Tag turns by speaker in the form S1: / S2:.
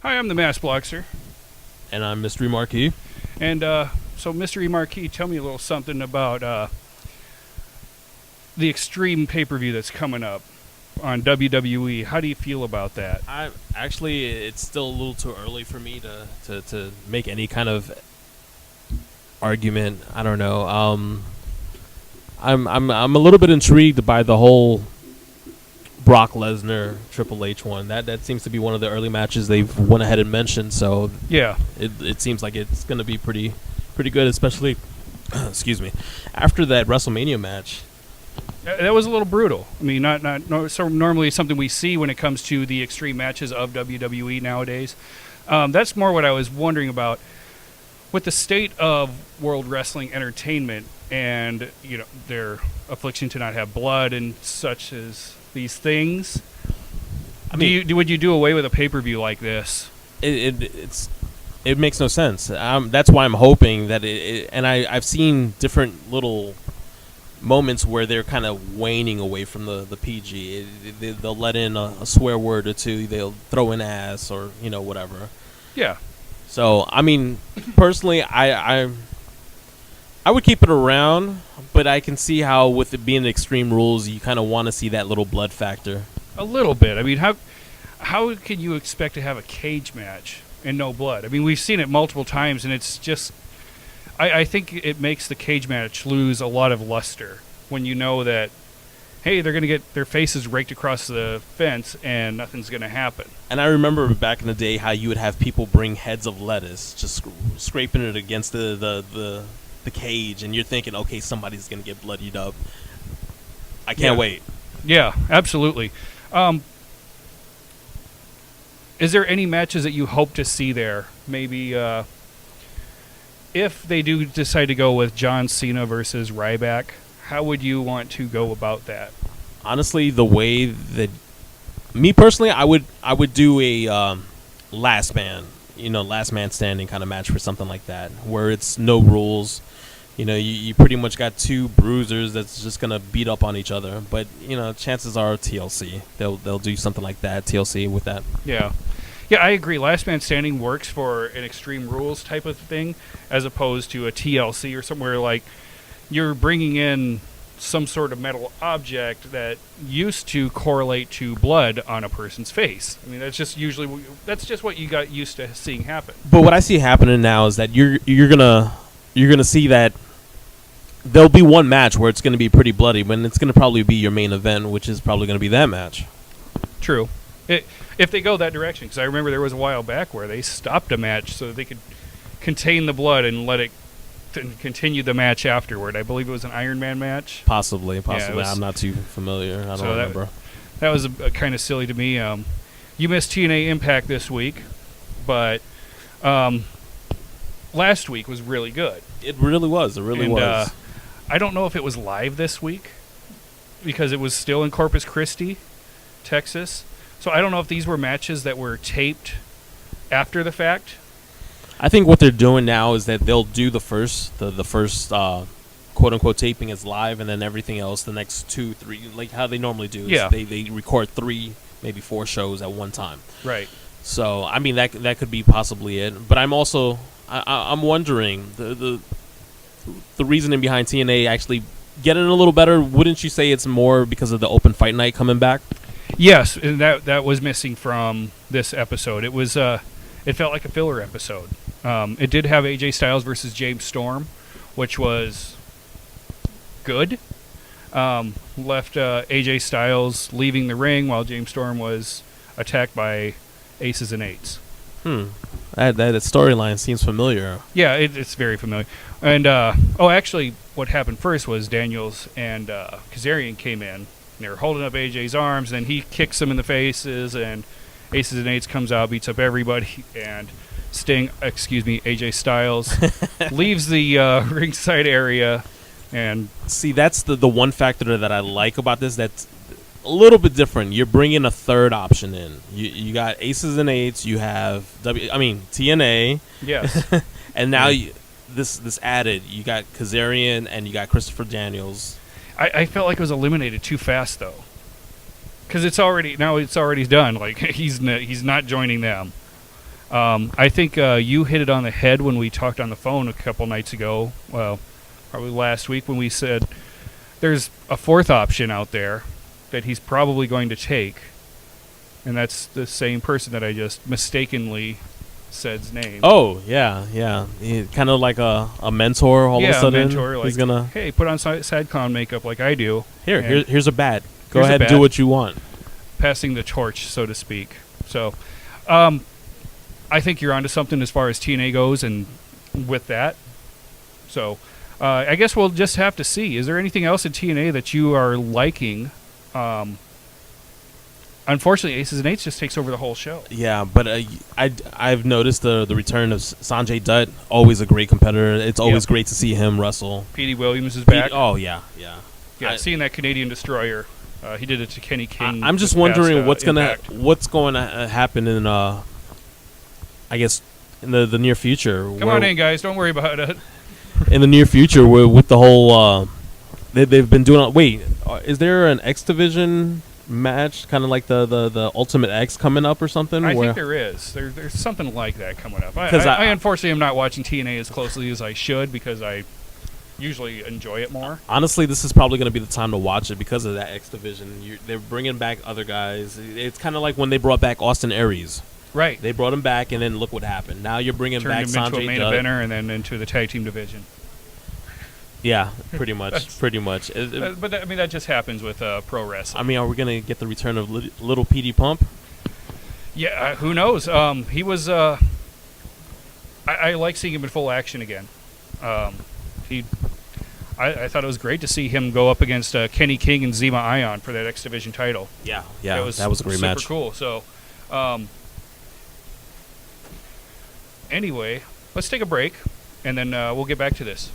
S1: Hi, I'm the Masked Blogster.
S2: And I'm Mr. E Marquee.
S1: And so, Mr. E Marquee, tell me a little something about the Extreme pay-per-view that's coming up on WWE. How do you feel about that?
S2: It's still a little too early for me to make any kind of argument. I don't know. I'm a little bit intrigued by the whole Brock Lesnar Triple H one. That seems to be one of the early matches they've went ahead and mentioned. So
S1: Yeah,
S2: it seems like it's going to be pretty good, especially excuse me, after that WrestleMania match.
S1: that was a little brutal. I mean, so normally something we see when it comes to the Extreme matches of WWE nowadays. That's more what I was wondering about with the state of World Wrestling Entertainment and their affliction to not have blood and such as these things. Would you do away with a pay-per-view like this?
S2: It makes no sense. That's why I'm hoping that I've seen different little moments where they're kind of waning away from the PG. They'll let in a swear word or two. They'll throw in ass or whatever.
S1: Yeah.
S2: So personally, I would keep it around, but I can see how with it being Extreme Rules, you kind of want to see that little blood factor.
S1: A little bit. I mean, how can you expect to have a cage match and no blood? I mean, we've seen it multiple times, and it's just... I think it makes the cage match lose a lot of luster when you know that, hey, they're going to get their faces raked across the fence and nothing's going to happen.
S2: And I remember back in the day how you would have people bring heads of lettuce, just scraping it against the cage, and you're thinking, okay, somebody's going to get bloodied up. I can't wait.
S1: Yeah, absolutely. Is there any matches that you hope to see there? Maybe if they do decide to go with John Cena versus Ryback, how would you want to go about that?
S2: Honestly, the way that me personally, I would do a last man standing kind of match for something like that, where it's no rules. You pretty much got two bruisers that's just gonna beat up on each other. But chances are TLC they'll do something like that. TLC with that.
S1: Yeah. Yeah, I agree. Last Man Standing works for an Extreme Rules type of thing as opposed to a TLC or somewhere like you're bringing in some sort of metal object that used to correlate to blood on a person's face. I mean, that's just what you got used to seeing happen.
S2: But what I see happening now is that you're gonna see that there'll be one match where it's gonna be pretty bloody, but it's gonna probably be your main event, which is probably gonna be that match.
S1: True. If they go that direction, because I remember there was a while back where they stopped a match so that they could contain the blood and let it continue the match afterward. I believe it was an Iron Man match.
S2: Possibly.
S1: Yeah,
S2: I'm not too familiar. I don't remember.
S1: That was kind of silly to me. You missed TNA Impact this week, but last week was really good.
S2: It really was.
S1: I don't know if it was live this week because it was still in Corpus Christi, Texas. So I don't know if these were matches that were taped after the fact.
S2: I think what they're doing now is that they'll do the first quote unquote taping is live, and then everything else, the next 2-3, like how they normally do.
S1: Yeah.
S2: They record 3, maybe 4 shows at one time.
S1: Right.
S2: So I mean that could be possibly it. But I'm also I'm wondering the reasoning behind TNA actually getting a little better. Wouldn't you say it's more because of the open fight night coming back?
S1: Yes, and that was missing from this episode. It was it felt like a filler episode. It did have AJ Styles versus James Storm, which was good. Left AJ Styles leaving the ring while James Storm was attacked by aces and eights.
S2: That storyline seems familiar.
S1: Yeah, it's very familiar. And actually, what happened first was Daniels and Kazarian came in. They were holding up AJ's arms, and he kicks them in the faces, and Aces and Eights comes out, beats up everybody, and AJ Styles leaves the ringside area. And
S2: see, that's the one factor that I like about this. That's a little bit different. You're bringing a third option in. You got Aces and Eights. You have TNA.
S1: Yes,
S2: and now this added. You got Kazarian and you got Christopher Daniels.
S1: I felt like it was eliminated too fast though, because it's already done. Like he's not joining them. I think you hit it on the head when we talked on the phone a couple nights ago. Well, probably last week when we said there's a fourth option out there that he's probably going to take, and that's the same person that I just mistakenly said's name.
S2: Oh, yeah. Kind of like a mentor all of a sudden.
S1: Yeah, a mentor. Like,
S2: he's gonna,
S1: hey, put on sad clown makeup like I do.
S2: Here's a bat. Go
S1: Here's a
S2: ahead and
S1: bat.
S2: do what you want.
S1: Passing the torch, so to speak. So, I think you're onto something as far as TNA goes, and with that. So, I guess we'll just have to see. Is there anything else in TNA that you are liking? Unfortunately, Aces and Eights just takes over the whole show.
S2: Yeah, but I've noticed the return of Sanjay Dutt. Always a great competitor. It's always great to see him wrestle.
S1: Petey Williams is back.
S2: Oh yeah.
S1: Seeing that Canadian Destroyer. He did it to Kenny King.
S2: I'm just
S1: this
S2: wondering
S1: past,
S2: what's going to happen in I guess in the near future.
S1: Come on in, guys. Don't worry about it.
S2: In the near future, with the whole they've been doing. Wait, is there an X Division match, kind of like the Ultimate X coming up or something?
S1: I think there is. There's something like that coming up. I unfortunately am not watching TNA as closely as I should because I usually enjoy it more.
S2: Honestly, this is probably going to be the time to watch it because of that X Division. They're bringing back other guys. It's kind of like when they brought back Austin Aries.
S1: Right.
S2: They brought him back, and then look what happened. Now you're bringing back
S1: Turned him into a
S2: Sanjay
S1: main
S2: Dutt.
S1: eventer and then into the tag team division.
S2: Yeah, pretty much. Pretty much.
S1: But that just happens with pro wrestling.
S2: I mean, are we going to get the return of Little Petey Pump?
S1: Yeah, who knows? He was. I like seeing him in full action again. I thought it was great to see him go up against Kenny King and Zema Ion for that X Division title.
S2: Yeah,
S1: that was
S2: a great match.
S1: Super cool. So, anyway, let's take a break, and then we'll get back to this.